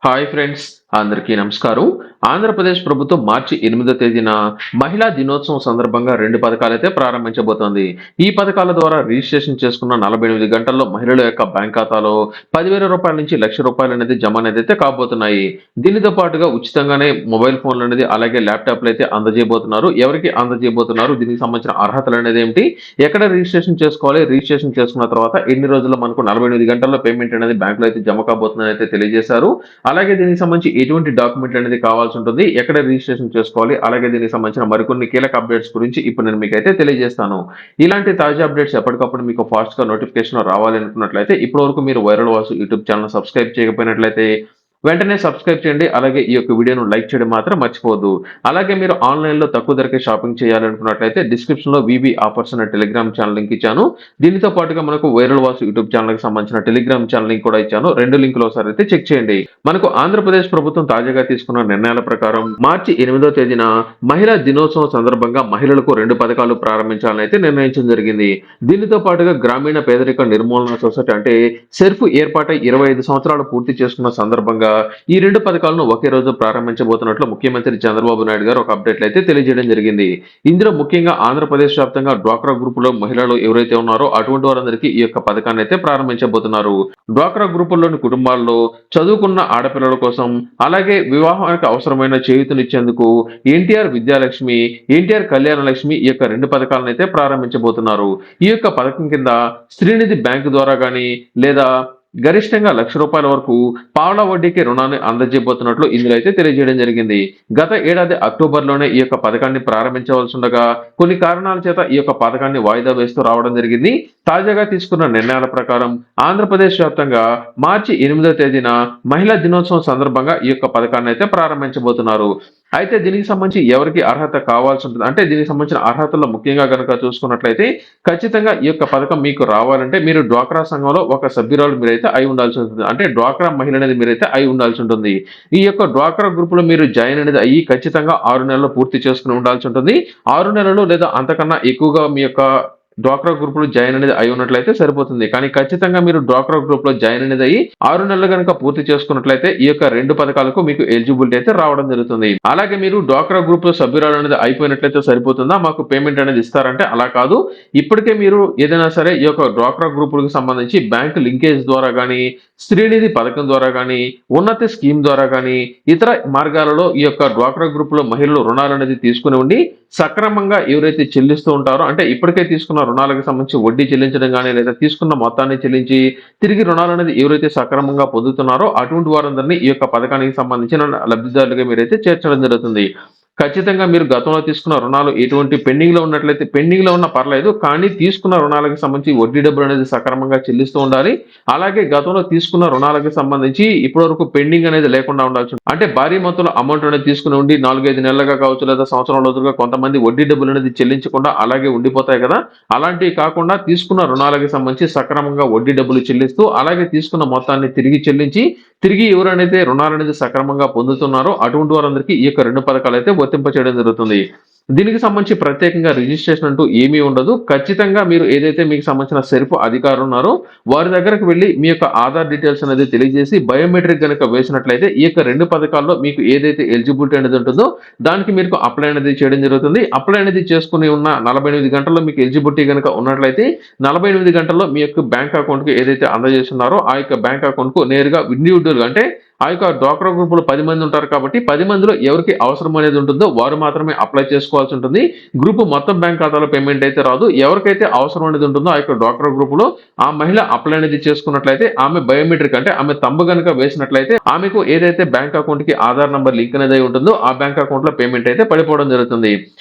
Hi friends, అందరికీ నమస్కారం. ఆంధ్రప్రదేశ్ ప్రభుత్వం మార్చి 8వ తేదీన మహిళా దినోత్సవం సందర్భంగా 2 పథకాలైతే ప్రారంభించబోతోంది. ఈ పథకాల ద్వారా రిజిస్ట్రేషన్ చేసుకున్న 48 గంటల్లో మహిళల యొక్క బ్యాంక్ ఖాతాలో రూ. 10,000 నుంచి రూ. 1,00,000 అనేది జమ అనేదైతే కాబోతున్నాయి. దీనితో పాటుగా ఉచితంగానే మొబైల్ ఫోన్లు అనేది అలాగే ల్యాప్టాప్లు అయితే అందజేయబోతున్నారు. ఎవరికి అందజేయబోతున్నారు? దీనికి సంబంధించిన అర్హతలు అనేది ఏమిటి? ఎక్కడ రిజిస్ట్రేషన్ చేసుకోవాలి? రిజిస్ట్రేషన్ చేసుకున్న తర్వాత ఎన్ని రోజుల్లో మనకు 48 గంటల్లో పేమెంట్ అనేది బ్యాంకులో అయితే జమ కాబోతుందని అయితే తెలియజేశారు. అలాగే దీనికి సంబంధించి ఎటువంటి డాక్యుమెంట్ అనేది కావాల్సి ఉంటుంది, ఎక్కడ రిజిస్ట్రేషన్ చేసుకోవాలి, అలాగే దీనికి సంబంధించిన మరికొన్ని కీలక అప్డేట్స్ గురించి ఇప్పుడు నేను మీకైతే తెలియజేస్తాను. ఇలాంటి తాజా అప్డేట్స్ ఎప్పటికప్పుడు మీకు ఫాస్ట్ గా నోటిఫికేషన్ రావాలి అనుకున్నట్లయితే ఇప్పటి వరకు మీరు viral Vasu YouTube channel subscribe చేయకపోయినట్లయితే వెంటనే సబ్స్క్రైబ్ చేయండి. అలాగే ఈ యొక్క వీడియోను లైక్ చేయడం మాత్రం మర్చిపోవద్దు. అలాగే మీరు ఆన్లైన్ లో తక్కువ ధరకే షాపింగ్ చేయాలనుకున్నట్లయితే డిస్క్రిప్షన్ లో వివి ఆఫర్స్ అనే టెలిగ్రామ్ ఛానల్ లింక్ ఇచ్చాను. దీనితో పాటుగా మనకు వైరల్ వాసు యూట్యూబ్ ఛానల్ కి సంబంధించిన టెలిగ్రామ్ ఛానల్ లింక్ కూడా ఇచ్చాను. రెండు లింకులు ఒకసారి అయితే చెక్ చేయండి. మనకు ఆంధ్రప్రదేశ్ ప్రభుత్వం తాజాగా తీసుకున్న నిర్ణయాల ప్రకారం మార్చి 8వ తేదీన మహిళా దినోత్సవం సందర్భంగా మహిళలకు 2 పథకాలు ప్రారంభించాలని అయితే నిర్ణయించడం జరిగింది. దీనితో పాటుగా గ్రామీణ పేదరిక నిర్మూలన సొసైటీ అంటే సెర్ఫ్ ఏర్పాటై 25 సంవత్సరాలు పూర్తి చేసుకున్న సందర్భంగా ఈ 2 పథకాలను ఒకే రోజు ప్రారంభించబోతున్నట్లు ముఖ్యమంత్రి చంద్రబాబు నాయుడు గారు ఒక అప్డేట్ అయితే తెలియజేయడం జరిగింది. ఇందులో ముఖ్యంగా ఆంధ్రప్రదేశ్ వ్యాప్తంగా డ్వాక్రా గ్రూపులో మహిళలు ఎవరైతే ఉన్నారో అటువంటి వారందరికీ ఈ యొక్క పథకాన్ని అయితే ప్రారంభించబోతున్నారు. డ్వాక్రా గ్రూపుల్లోని కుటుంబాల్లో చదువుకున్న ఆడపిల్లల కోసం అలాగే వివాహానికి అవసరమైన చేయూతనిచ్చేందుకు ఎన్టీఆర్ విద్యాలక్ష్మి, ఎన్టీఆర్ కళ్యాణ లక్ష్మి ఈ యొక్క 2 పథకాలను అయితే ప్రారంభించబోతున్నారు. ఈ యొక్క పథకం కింద శ్రీనిధి బ్యాంకు ద్వారా గానీ లేదా గరిష్టంగా రూ. 1,00,000 వరకు పావలా వడ్డీకి రుణాన్ని అందజేయబోతున్నట్లు ఇందులో అయితే తెలియజేయడం జరిగింది. గత ఏడాది అక్టోబర్లోనే ఈ యొక్క పథకాన్ని ప్రారంభించవలసి ఉండగా కొన్ని కారణాల చేత ఈ యొక్క పథకాన్ని వాయిదా వేస్తూ రావడం జరిగింది. తాజాగా తీసుకున్న నిర్ణయాల ప్రకారం ఆంధ్రప్రదేశ్ వ్యాప్తంగా మార్చి 8వ తేదీన మహిళా దినోత్సవం సందర్భంగా ఈ యొక్క పథకాన్ని అయితే ప్రారంభించబోతున్నారు. అయితే దీనికి సంబంధించి ఎవరికి అర్హత కావాల్సి ఉంటుంది అంటే దీనికి సంబంధించిన అర్హతల్లో ముఖ్యంగా కనుక చూసుకున్నట్లయితే ఖచ్చితంగా ఈ యొక్క పథకం మీకు రావాలంటే మీరు డ్వాక్రా సంఘంలో ఒక సభ్యురాలు మీరైతే అయి ఉండాల్సి ఉంటుంది. అంటే డ్వాక్రా మహిళ అనేది మీరైతే అయి ఉండాల్సి ఉంటుంది. ఈ యొక్క డ్వాక్రా గ్రూప్ లో మీరు జాయిన్ అనేది అయ్యి ఖచ్చితంగా 6 నెలలు పూర్తి చేసుకుని ఉండాల్సి ఉంటుంది. 6 నెలలు లేదా అంతకన్నా ఎక్కువగా మీ యొక్క డ్వాక్రా గ్రూప్ లో జాయిన్ అనేది అయి ఉన్నట్లయితే సరిపోతుంది. కానీ ఖచ్చితంగా మీరు డ్వాక్రా గ్రూప్ లో జాయిన్ అనేది అయ్యి 6 నెలలు కనుక పూర్తి చేసుకున్నట్లయితే ఈ యొక్క 2 పథకాలకు మీకు ఎలిజిబిలిటీ అయితే రావడం జరుగుతుంది. అలాగే మీరు డ్వాక్రా గ్రూప్ లో సభ్యురాలు అనేది అయిపోయినట్లయితే సరిపోతుందా, మాకు పేమెంట్ అనేది ఇస్తారంటే అలా కాదు. ఇప్పటికే మీరు ఏదైనా సరే ఈ యొక్క డ్వాక్రా గ్రూపులకు సంబంధించి బ్యాంక్ లింకేజ్ ద్వారా కానీ, శ్రీనిధి పథకం ద్వారా కానీ, ఉన్నతి స్కీమ్ ద్వారా కానీ ఇతర మార్గాలలో ఈ యొక్క డ్వాక్రా గ్రూప్ లో మహిళలు రుణాలు అనేది తీసుకుని ఉండి సక్రమంగా ఎవరైతే చెల్లిస్తూ ఉంటారో అంటే ఇప్పటికే తీసుకున్న రుణాలకు సంబంధించి వడ్డీ చెల్లించడం కానీ లేదా తీసుకున్న మొత్తాన్ని చెల్లించి తిరిగి రుణాలు అనేది ఎవరైతే సక్రమంగా పొందుతున్నారో అటువంటి వారందరినీ ఈ యొక్క పథకానికి సంబంధించిన లబ్ధిదారులుగా మీరైతే చేర్చడం జరుగుతుంది. ఖచ్చితంగా మీరు గతంలో తీసుకున్న రుణాలు ఎటువంటి పెండింగ్ లో ఉన్నట్లయితే పెండింగ్ లో ఉన్న పర్లేదు, కానీ తీసుకున్న రుణాలకు సంబంధించి వడ్డీ డబ్బులు అనేది సక్రమంగా చెల్లిస్తూ ఉండాలి. అలాగే గతంలో తీసుకున్న రుణాలకు సంబంధించి ఇప్పటి వరకు పెండింగ్ అనేది లేకుండా ఉండాల్సి అంటే భారీ మొత్తంలో అమౌంట్ అనేది తీసుకుని ఉండి 4-5 నెలలుగా కావచ్చు లేదా సంవత్సరం రోజులుగా కొంతమంది వడ్డీ డబ్బులు అనేది చెల్లించకుండా అలాగే ఉండిపోతాయి కదా. అలాంటివి కాకుండా తీసుకున్న రుణాలకు సంబంధించి సక్రమంగా వడ్డీ డబ్బులు చెల్లిస్తూ అలాగే తీసుకున్న మొత్తాన్ని తిరిగి చెల్లించి తిరిగి ఎవరైతే రుణాలు అనేది సక్రమంగా పొందుతున్నారో అటువంటి వారందరికీ ఈ యొక్క 2 పథకాలు అయితే వర్తింపచేయడం జరుగుతుంది. దీనికి సంబంధించి ప్రత్యేకంగా రిజిస్ట్రేషన్ అంటూ ఏమీ ఉండదు. ఖచ్చితంగా మీరు ఏదైతే మీకు సంబంధించిన సెర్ఫ్ అధికారులు ఉన్నారో వారి దగ్గరకు వెళ్ళి మీ యొక్క ఆధార్ డీటెయిల్స్ అనేది తెలియజేసి బయోమెట్రిక్ కనుక వేసినట్లయితే ఈ యొక్క 2 పథకాల్లో మీకు ఏదైతే ఎలిజిబిలిటీ అనేది ఉంటుందో దానికి మీరు అప్లై అనేది చేయడం జరుగుతుంది. అప్లై అనేది చేసుకుని ఉన్న 48 గంటల్లో మీకు ఎలిజిబిలిటీ కనుక ఉన్నట్లయితే 48 గంటల్లో మీ యొక్క బ్యాంక్ అకౌంట్ కి ఏదైతే అందజేస్తున్నారో ఆ యొక్క బ్యాంక్ అకౌంట్ కు నేరుగా ఇండివిడ్యువల్ అంటే ఆ యొక్క డ్వాక్రా గ్రూప్ లో 10 మంది ఉంటారు కాబట్టి 10 మందిలో ఎవరికి అవసరం అనేది ఉంటుందో వారు మాత్రమే అప్లై చేసుకోవాల్సి ఉంటుంది. గ్రూప్ మొత్తం బ్యాంక్ ఖాతాలో పేమెంట్ అయితే రాదు. ఎవరికైతే అవసరం అనేది ఉంటుందో ఆ యొక్క డ్వాక్రా గ్రూప్ లో ఆ మహిళ అప్లై అనేది చేసుకున్నట్లయితే ఆమె బయోమెట్రిక్ అంటే ఆమె తంబు కనుక వేసినట్లయితే ఆమెకు ఏదైతే బ్యాంక్ అకౌంట్ కి ఆధార్ నంబర్ లింక్ అనేది ఉంటుందో ఆ బ్యాంక్ అకౌంట్ లో పేమెంట్ అయితే పడిపోవడం జరుగుతుంది.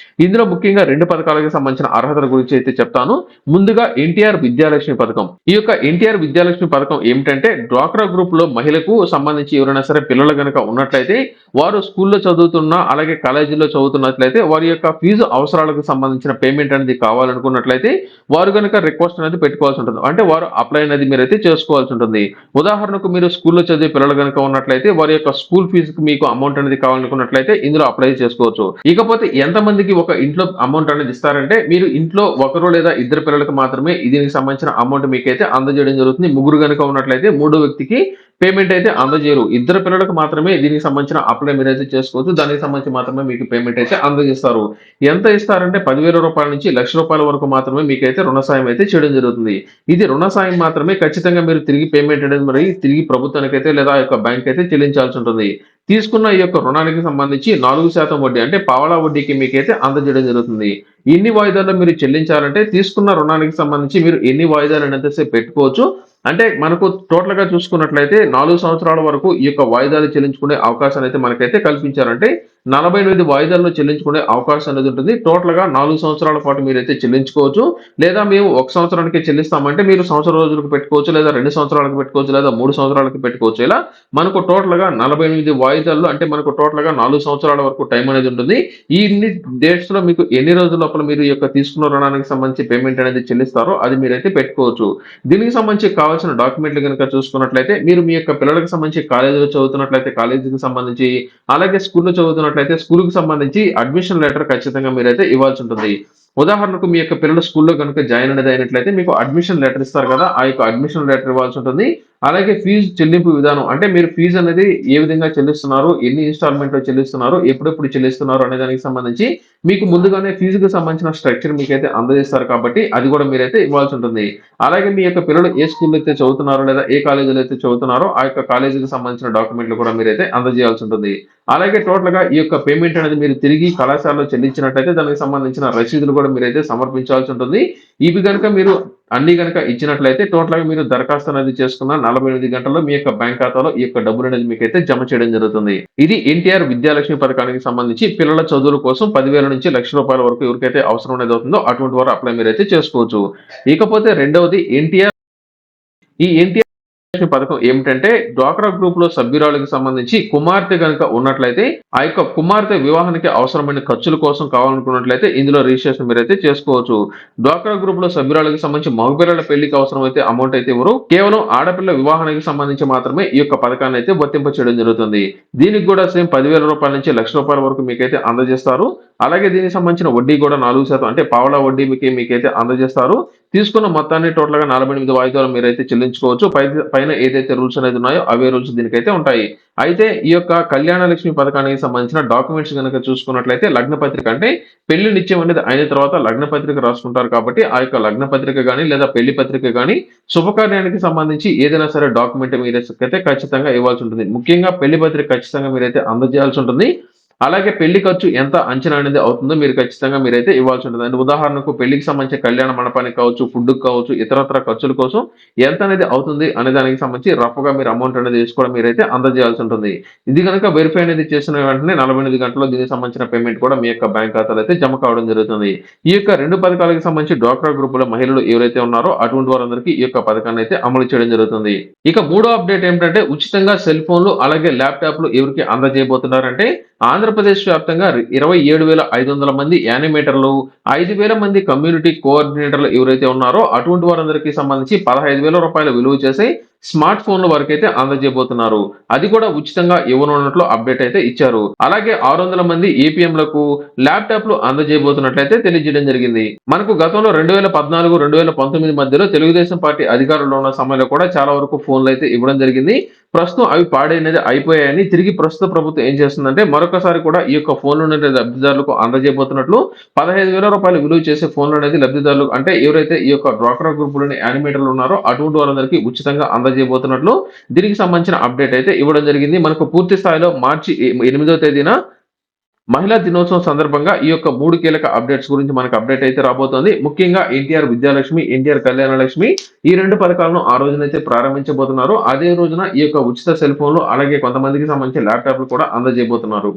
ఇందులో ముఖ్యంగా 2 పథకాలకు సంబంధించిన అర్హతల గురించి అయితే చెప్తాను. ముందుగా ఎన్టీఆర్ విద్యాలక్ష్మి పథకం. ఈ యొక్క ఎన్టీఆర్ విద్యాలక్ష్మి పథకం ఏమిటంటే డ్వాక్రా గ్రూప్ లో మహిళకు సంబంధించి ఎవరైనా సరే పిల్లలు కనుక ఉన్నట్లయితే వారు స్కూల్లో చదువుతున్నా అలాగే కాలేజీలో చదువుతున్నట్లయితే వారి యొక్క ఫీజు అవసరాలకు సంబంధించిన పేమెంట్ అనేది కావాలనుకున్నట్లయితే వారు కనుక రిక్వెస్ట్ అనేది పెట్టుకోవాల్సి ఉంటుంది. అంటే వారు అప్లై అనేది మీరైతే చేసుకోవాల్సి ఉంటుంది. ఉదాహరణకు మీరు స్కూల్లో చదివే పిల్లలు కనుక ఉన్నట్లయితే వారి యొక్క స్కూల్ ఫీజుకి మీకు అమౌంట్ అనేది కావాలనుకున్నట్లయితే ఇందులో అప్లై చేసుకోవచ్చు. ఇకపోతే ఎంతమందికి ఒక ఇంట్లో అమౌంట్ అనేది ఇస్తారంటే మీరు ఇంట్లో ఒకరు లేదా ఇద్దరు పిల్లలకు మాత్రమే దీనికి సంబంధించిన అమౌంట్ మీకైతే అందజేయడం జరుగుతుంది. ముగ్గురు కనుక ఉన్నట్లయితే మూడో వ్యక్తికి పేమెంట్ అయితే అందజేయరు. ఇద్దరు పిల్లలకు మాత్రమే దీనికి సంబంధించిన అప్లై మీరైతే చేసుకోవచ్చు. దానికి సంబంధించి మాత్రమే మీకు పేమెంట్ అయితే అందజేస్తారు. ఎంత ఇస్తారంటే రూ. 10,000 నుంచి రూ. 1,00,000 వరకు మాత్రమే మీకైతే రుణ సాయం అయితే చేయడం జరుగుతుంది. ఇది రుణ సాయం మాత్రమే. ఖచ్చితంగా మీరు తిరిగి పేమెంట్ అనేది మరి తిరిగి ప్రభుత్వానికైతే లేదా ఆ యొక్క బ్యాంక్ అయితే చెల్లించాల్సి ఉంటుంది. తీసుకున్న ఈ యొక్క రుణానికి సంబంధించి 4% వడ్డీ అంటే పావలా వడ్డీకి మీకైతే అందజేయడం జరుగుతుంది. ఎన్ని వాయిదాల్లో మీరు చెల్లించాలంటే తీసుకున్న రుణానికి సంబంధించి మీరు ఎన్ని వాయిదాలైనంత సేపు పెట్టుకోవచ్చు. అంటే మనకు టోటల్‌గా చూసుకున్నట్లయితే 4 సంవత్సరాల వరకు ఈ యొక్క వాయిదాలు చెల్లించుకునే అవకాశాన్నయితే మనకైతే కల్పించారంటే 48 వాయిదాల్లో చెల్లించుకునే అవకాశం అనేది ఉంటుంది. టోటల్‌గా 4 సంవత్సరాల పాటు మీరైతే చెల్లించుకోవచ్చు. లేదా మేము 1 సంవత్సరానికే చెల్లిస్తామంటే మీరు సంవత్సరం రోజులకు పెట్టుకోవచ్చు. లేదా 2 సంవత్సరాలకు పెట్టుకోవచ్చు. లేదా 3 సంవత్సరాలకు పెట్టుకోవచ్చు. ఇలా మనకు టోటల్‌గా 48 వాయిదాల్లో అంటే మనకు టోటల్‌గా 4 సంవత్సరాల వరకు టైం అనేది ఉంటుంది. ఈ ఇన్ని డేట్స్‌లో మీకు ఎన్ని రోజుల లోపల మీరు ఈ యొక్క తీసుకున్న రుణానికి సంబంధించి పేమెంట్ అనేది చెల్లిస్తారో అది మీరైతే పెట్టుకోవచ్చు. దీనికి సంబంధించి కావాల్సిన డాక్యుమెంట్లు గనుక చూసుకున్నట్లయితే మీరు మీ యొక్క పిల్లలకు సంబంధించి కాలేజీలో చదువుతున్నట్లయితే కాలేజీకి సంబంధించి, అలాగే స్కూల్‌లో చదువుతున్నట్లయితే స్కూల్‌కి సంబంధించి అడ్మిషన్ లెటర్ ఖచ్చితంగా మీరైతే ఇవ్వాల్సి ఉంటుంది. ఉదాహరణకు మీ యొక్క పిల్లలు స్కూల్‌లో గనుక జాయిన్ అనేది అయినట్లయితే మీకు అడ్మిషన్ లెటర్ ఇస్తారు కదా! ఆ యొక్క అడ్మిషన్ లెటర్ ఇవ్వాల్సి ఉంటుంది. అలాగే ఫీజు చెల్లింపు విధానం అంటే మీరు ఫీజు అనేది ఏ విధంగా చెల్లిస్తున్నారు? ఎన్ని ఇన్‌స్టాల్‌మెంట్‌లో చెల్లిస్తున్నారు? ఎప్పుడెప్పుడు చెల్లిస్తున్నారు? అనే దానికి సంబంధించి మీకు ముందుగానే ఫీజుకి సంబంధించిన స్ట్రక్చర్ మీకైతే అందజేస్తారు కాబట్టి అది కూడా మీరైతే ఇవ్వాల్సి ఉంటుంది. అలాగే మీ యొక్క పిల్లలు ఏ స్కూల్‌లో అయితే చదువుతున్నారో లేదా ఏ కాలేజీలో అయితే చదువుతున్నారో ఆ యొక్క కాలేజీకి సంబంధించిన డాక్యుమెంట్లు కూడా మీరైతే అందజేయాల్సి ఉంటుంది. అలాగే టోటల్‌గా ఈ యొక్క పేమెంట్ అనేది మీరు తిరిగి కళాశాలలో చెల్లించినట్లయితే దానికి సంబంధించిన రసీదులు కూడా మీరైతే సమర్పించాల్సి ఉంటుంది. ఇవి గనుక మీరు అన్నీ గనుక ఇచ్చినట్లయితే టోటల్‌గా మీరు దరఖాస్తు అనేది చేసుకున్న 48 గంటల్లో మీ యొక్క బ్యాంక్ ఖాతాలో ఈ యొక్క డబ్బులనేది మీకైతే జమ చేయడం జరుగుతుంది. ఇది ఎన్టీఆర్ విద్యాలక్ష్మి పథకానికి సంబంధించి పిల్లల చదువుల కోసం 10,000 నుంచి రూ. 1,00,000 వరకు ఎవరికైతే అవసరం అనేది అవుతుందో అటువంటి వారు అప్లై మీరైతే చేసుకోవచ్చు. ఇకపోతే రెండవది ఎన్టీఆర్ పథకం ఏమిటంటే డ్వాక్రా గ్రూప్ లో సభ్యురాలికి సంబంధించి కుమార్తె గనుక ఉన్నట్లయితే ఆ యొక్క కుమార్తె వివాహానికి అవసరమైన ఖర్చుల కోసం కావాలనుకున్నట్లయితే ఇందులో రిజిస్ట్రేషన్ మీరైతే చేసుకోవచ్చు. డ్వాక్రా గ్రూప్ లో సభ్యురాలికి సంబంధించి మగపిల్లల పెళ్లికి అవసరమైతే అమౌంట్ అయితే ఇవ్వరు. కేవలం ఆడపిల్ల వివాహానికి సంబంధించి మాత్రమే ఈ యొక్క పథకాన్ని అయితే వర్తింప చేయడం జరుగుతుంది. దీనికి కూడా సేమ్ రూ. 10,000 నుంచి రూ. 1,00,000 వరకు మీకైతే అందజేస్తారు. అలాగే దీనికి సంబంధించిన వడ్డీ కూడా 4% అంటే పావలా వడ్డీ మీకైతే అందజేస్తారు. తీసుకున్న మొత్తాన్ని టోటల్‌గా 48 వాయిదాలు మీరైతే చెల్లించుకోవచ్చు. పైన ఏదైతే రూల్స్ అనేది ఉన్నాయో అవే రూల్స్ దీనికైతే ఉంటాయి. అయితే ఈ యొక్క కళ్యాణ లక్ష్మి పథకానికి సంబంధించిన డాక్యుమెంట్స్ గనుక చూసుకున్నట్లయితే లగ్న పత్రిక అంటే పెళ్లి నిశ్చయం అనేది అయిన తర్వాత లగ్న పత్రిక రాసుకుంటారు కాబట్టి ఆ యొక్క లగ్న పత్రిక గాని లేదా పెళ్లి పత్రిక గాని శుభకార్యానికి సంబంధించి ఏదైనా సరే డాక్యుమెంట్ మీరైతే ఖచ్చితంగా ఇవ్వాల్సి ఉంటుంది. ముఖ్యంగా పెళ్లి పత్రిక ఖచ్చితంగా మీరైతే అందజేయాల్సి ఉంటుంది. అలాగే పెళ్లి ఖర్చు ఎంత అంచనా అనేది అవుతుందో మీరు ఖచ్చితంగా మీరైతే ఇవ్వాల్సి ఉంటుంది. అంటే ఉదాహరణకు పెళ్లికి సంబంధించిన కళ్యాణ మండపానికి కావచ్చు, ఫుడ్‌కి కావచ్చు, ఇతరత్రా ఖర్చుల కోసం ఎంత అనేది అవుతుంది అనే దానికి సంబంధించి రఫ్‌గా మీరు అమౌంట్ అనేది వేసి కూడా మీరైతే అందజేయాల్సి ఉంటుంది. ఇది గనుక వెరిఫై అనేది చేసిన వెంటనే 48 గంటల్లో దీనికి సంబంధించిన పేమెంట్ కూడా మీ యొక్క బ్యాంక్ ఖాతాలో అయితే జమ కావడం జరుగుతుంది. ఈ యొక్క 2 పథకాలకు సంబంధించి డ్వాక్రా గ్రూపుల మహిళలు ఎవరైతే ఉన్నారో అటువంటి వారందరికీ ఈ యొక్క పథకాన్ని అయితే అమలు చేయడం జరుగుతుంది. ఇక మూడో అప్డేట్ ఏమిటంటే ఉచితంగా సెల్ ఫోన్‌లు అలాగే ల్యాప్‌టాప్‌లు ఎవరికి అందజేయబోతున్నారంటే ఆంధ్రప్రదేశ్ వ్యాప్తంగా 27,500 మంది యానిమేటర్లు, 5,000 మంది కమ్యూనిటీ కోఆర్డినేటర్లు ఎవరైతే ఉన్నారో అటువంటి వారందరికీ సంబంధించి రూ. 15,000 విలువ చేసే స్మార్ట్ ఫోన్ల వరకైతే అందజేయబోతున్నారు. అది కూడా ఉచితంగా ఇవ్వనున్నట్లు అప్డేట్ అయితే ఇచ్చారు. అలాగే 600 మంది ఏపీఎంలకు ల్యాప్‌టాప్‌లు అందజేయబోతున్నట్లయితే తెలియజేయడం జరిగింది. మనకు గతంలో 2014, 2019 మధ్యలో తెలుగుదేశం పార్టీ అధికారంలో ఉన్న సమయంలో కూడా చాలా వరకు ఫోన్‌లయితే ఇవ్వడం జరిగింది. ప్రస్తుతం అవి పాడైనది అయిపోయాయని తిరిగి ప్రస్తుత ప్రభుత్వం ఏం చేస్తుందంటే మరొకసారి కూడా ఈ యొక్క ఫోన్‌లనేది లబ్ధిదారులకు అందజేయబోతున్నట్లు రూ. 15,000 విలువ చేసే ఫోన్‌లనేది లబ్ధిదారులు అంటే ఎవరైతే ఈ యొక్క డ్వాక్రా గ్రూప్‌లోని యానిమేటర్లు ఉన్నారో అటువంటి వారందరికీ ఉచితంగా అందజేయబోతున్నట్లు దీనికి సంబంధించిన అప్డేట్ అయితే ఇవ్వడం జరిగింది. మనకు పూర్తి స్థాయిలో మార్చి 8వ తేదీన మహిళా దినోత్సవం సందర్భంగా ఈ యొక్క 3 కీలక అప్డేట్స్ గురించి మనకు అప్డేట్ అయితే రాబోతోంది. ముఖ్యంగా ఎన్టీఆర్ విద్యాలక్ష్మి, ఎన్టీఆర్ కళ్యాణ లక్ష్మి ఈ 2 పథకాలను ఆ రోజునైతే ప్రారంభించబోతున్నారు. అదే రోజున ఈ యొక్క ఉచిత సెల్ ఫోన్‌లు అలాగే కొంతమందికి సంబంధించి ల్యాప్‌టాప్‌లు కూడా అందజేయబోతున్నారు.